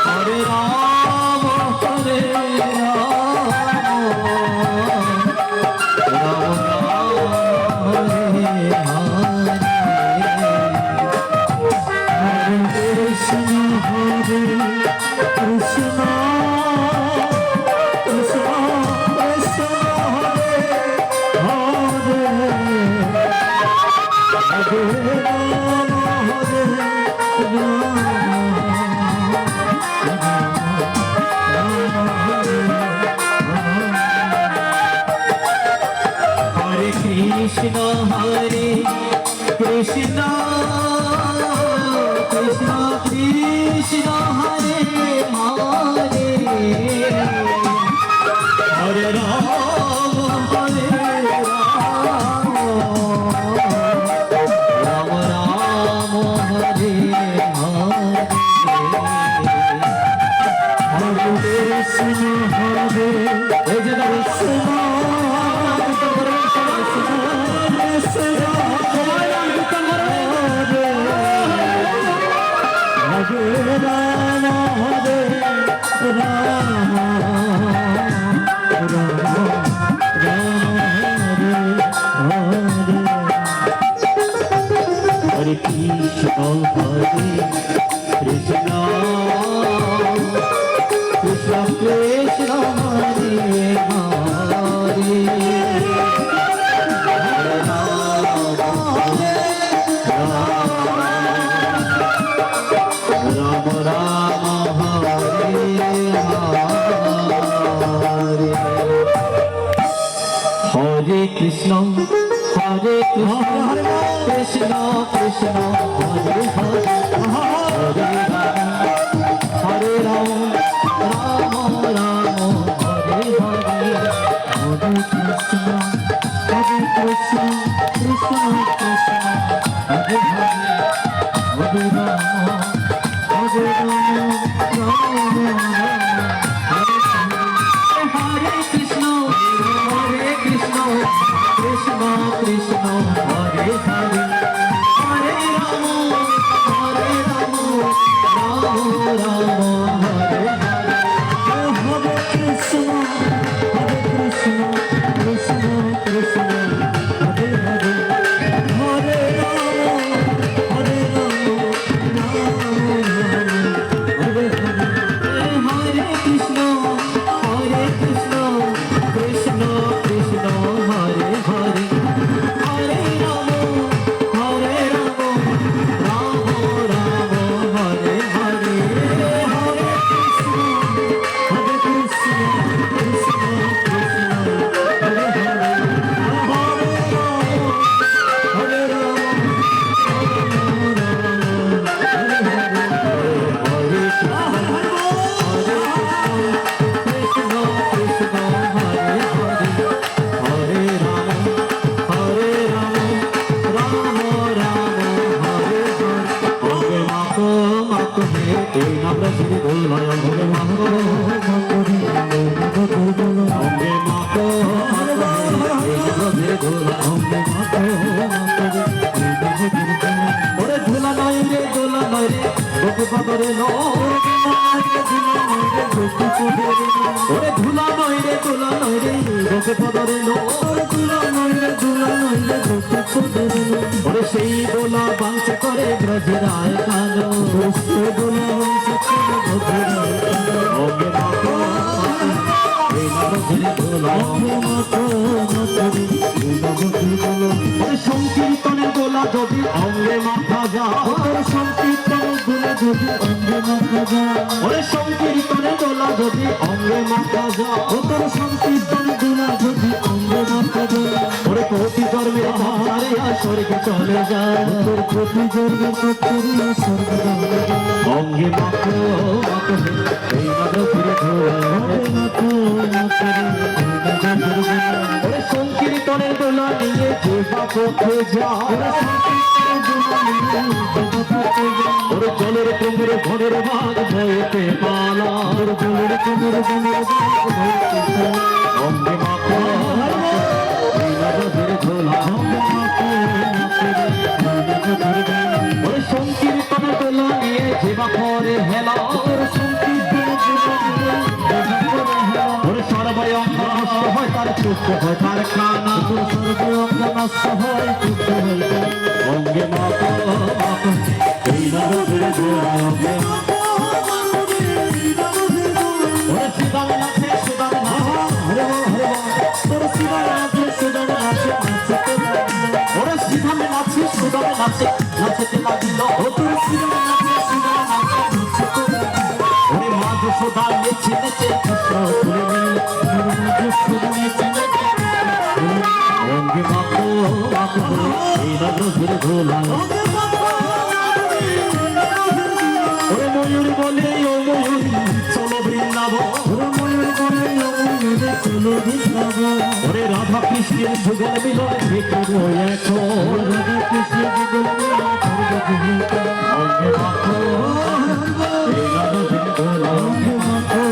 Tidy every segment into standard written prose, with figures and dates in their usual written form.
হরে রাম হরে রাম রাম হরে হরে কৃষ্ণ হরে কৃষ্ণ কৃষ্ণ কৃষ্ণ হরে হরে হরে রাম হরে হরে কৃষ্ণ হরে কৃষ্ণ কৃষ্ণ কৃষ্ণ হরে হরে হরে রাম হরে রাম রাম রাম হরে হরে হরে কৃষ্ণ হরে এই যে কৃষ্ণ হরে রাম হরে রাম রাম রাম হরে হরে হরে কৃষ্ণ হরে কৃষ্ণ কৃষ্ণ কৃষ্ণ হরে হরে হরে রাম হরে রাম রাম হরে হরে হরে কৃষ্ণ কৃষ্ণ কৃষ্ণ হরে হরে হরে রাম হরে রাম রাম রাম হরে হরে হরে কৃষ্ণ কৃষ্ণ কৃষ্ণ হরে হরে হরে রাম হরে রাম রাম রাম হরে কৃষ্ণ কৃষ্ণ কৃষ্ণ কৃষ্ণ হরে হরে হরে রাম রাম রাম হরে হরে হরে কৃষ্ণ কৃষ্ণ কৃষ্ণ হরে হরে হরে রাম হরে হরে কৃষ্ণ কৃষ্ণ কৃষ্ণ হরে হরে হরে রাম রাম রাম হরে হরে হরে কৃষ্ণ কৃষ্ণ কৃষ্ণ হরে হরে হরে রাম ধুলা নয় রে দোলা নয় রে গোপী পদরে ওরে ধুলা নয় রে দোলা নয় রে গোপী পদরে ধুলা নয় রে গোপী পদরে ওরে সেই দোলা বাঁচে করে ব্রজরায় কালো সেই দোলা বাঁচে করে ব্রজরায় ওরে মাতো এই নরধরে দোলা ওরে মাতো নরধরে ওরে সংকীর্তনের দোলা যদি অঙ্গে মাথা যায় সংকীর্তনের দোলা যদি অঙ্গে মাথা যায় ওরে সংকীর্তনের দোলা যদি অঙ্গে মাথা যায় তোর সংকীর্তনের দোলা যদি অঙ্গে মাথা যায় ওরে প্রতি জন্মে হারে স্বর্গে চলে যায় তোর প্রতি জন্মে স্বর্গে অঙ্গে মাথা মাথা এই নরধরে দোলা অঙ্গে মাথা ওরে সংকীর্তনের দোলা নিয়ে যে পথে যায় ওরে জলের কুমির ঘরের বাঘ ভয়েতে পালা ওরে জলের কুমির ঘরের বাঘ ভয়েতে পালা অঙ্গে মাথা ঝোলা অঙ্গে মাথা ওরে সংকীর্তনের দোলা নিয়ে যেবা করে হেলা ওরে সর্বয় অঙ্গ নষ্ট হয় তার চুপ হয় তার কানা সর্বয় অঙ্গ নষ্ট হয় চুপ হয় অঙ্গে মাতা এই নরকের গোড়ায় অঙ্গে ওরে সুদাম নাচে সুদাম হরে হরে তোর সুদাম নাচে সুদাম নাচে ওরে সুদাম নাচে সুদাম নাচে নাচতে লাগিল ও তোর সুদাম নাচে সুদাম নাচে ওরে মাঝ সুদা নেচে নেচে কৃষ্ণ তুলে নিল মাঝ সুদা নেচে নেচে অঙ্গে মাতো মাতো এই নরকের গোড়ায় ওরে ময়ূর বলে ও ময়ূর চলো বৃন্দাবন ওরে ময়ূর বলে ও ময়ূর চলো বৃন্দাবন ওরে রাধা কৃষ্ণের যুগল মিলন দেখব এখন রাধা কৃষ্ণের যুগল মিলন অঙ্গে মাখো এই নরকের গোলায় অঙ্গে মাখো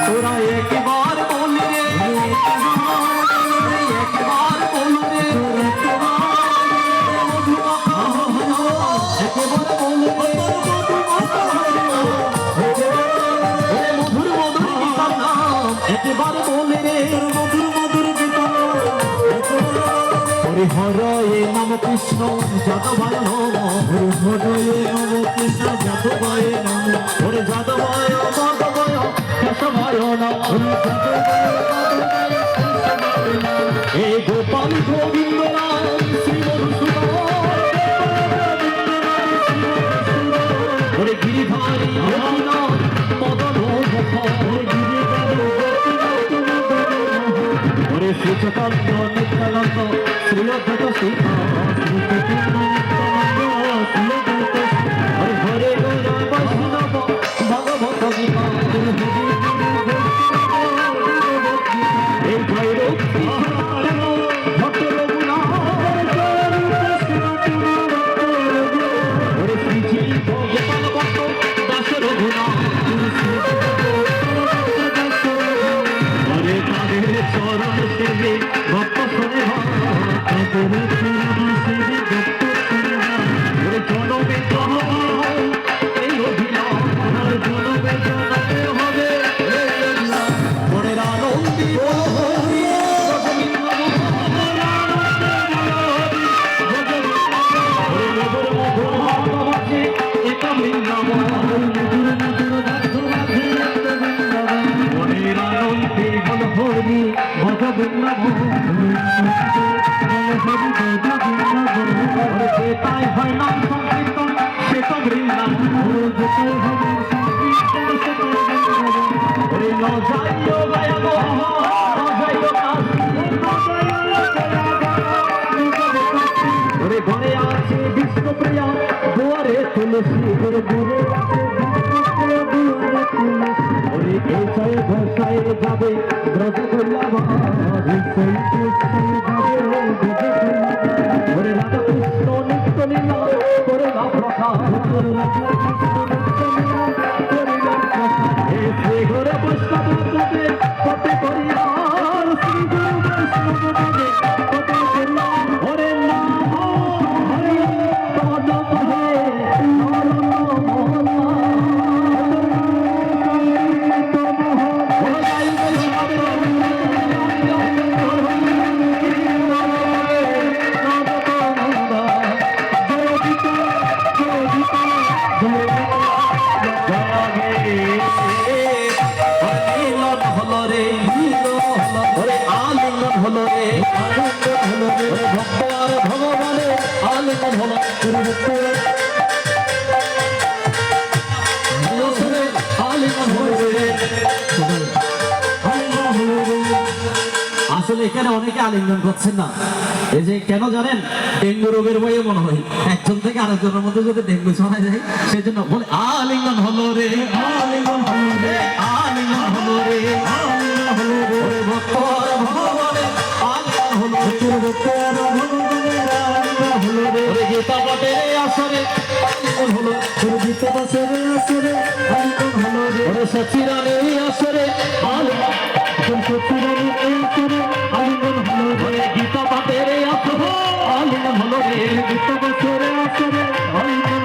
তোরা একবার বলি রে একবার বলি রে একেবারে বলে রে মধুর মধুর গীতা হরে হরে নাম কৃষ্ণ যাদবায় নম হরে হরে নাম কৃষ্ণ যাদবায় নম হরে যাদবায় মাধবায় কেশবায় নম হে গোপাল গোবিন্দ নাম শ্রী ওরে গিরিধারী মদন ওরে শ্রী চৈতন্য নিত্যানন্দ শ্রী অদ্বৈত সিংহ হরে গৌর বৈষ্ণব ভগবত গীতা এই ভৈরব ভক্ত ওরে শ্রীজি গোপাল ভক্ত দাস রঘুনাথ চরণ সেবে ভক্ত শোনে জনমে এই অভিনয় জনমে জনমে হবে মনের আনন্দী হরি তাই হয় নাম সংকীর্তন সে তো বৃন্দাবন যাইও গায়াবো যাইও ওরে ঘরে আছে বিষ্ণুপ্রিয়া দুয়ারে তুলসী ওরে দূরে আছে ওরে এসায় ভাষায় যাবে ব্রজ বল্লভ ওরে রাধা কৃষ্ণ নিত্য লীলা করে না প্রকাশ শ্রী ঘরে বৈষ্ণব পদে পদে করিয়ার শ্রী গুরু বৈষ্ণব পদে পদে করিয়ার ওরে নাম হরি পদ কহে ভগবানের আলিঙ্গন হলো আসলে এখানে অনেকে আলিঙ্গন করছেন না এই যে কেন জানেন ডেঙ্গু রোগের বইয়ে মনে হয় একজন থেকে আরেকজনের মধ্যে যদি ডেঙ্গু ছড়ায় যায় সেজন্য বলে আলিঙ্গন হলো রে আলিঙ্গন হলো রে আলিঙ্গন হলো রে আলিঙ্গন হলো রে ভগবানের আলিঙ্গন হলো রে গীতা পাঠের আসরে আলিঙ্গন হলো গীতা পাঠের আসরে আলিঙ্গন হলো রে সচিরানের আসরে আলিঙ্গন আলিঙ্গন হলো রে গীতা পাঠের আসরে আলিঙ্গন হলো রে গীতা পাঠের আসরে আলিঙ্গন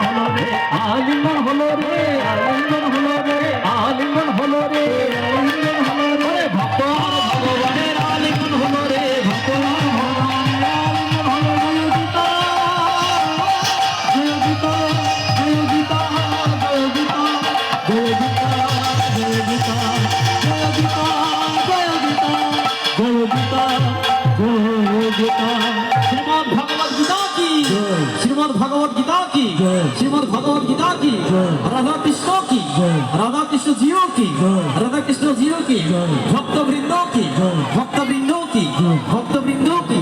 শ্রীমদ্ ভগবত গীতা কি জয়। শ্রীমদ্ ভগবত গীতা কি জয়। শ্রীমদ্ ভগবত গীতা কি জয়। রাধা কৃষ্ণ কি জয়। রাধা কৃষ্ণ জিও কি জয়। রাধা কৃষ্ণ জিও কি জয়। ভক্তবৃন্দ কি জয়। ভক্তবৃন্দ কি জয়। ভক্তবৃন্দ কি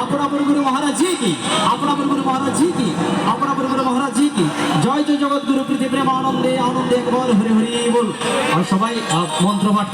আপনা গুরু মহারাজ জি কি আপনা গুরু মহারাজ জি কি আপনা গুরু মহারাজ জি কি জয় জয় জগৎ গুরু প্রীতি প্রেম আনন্দে আনন্দে একবার হরি হরি বল আর সবাই মন্ত্র পাঠ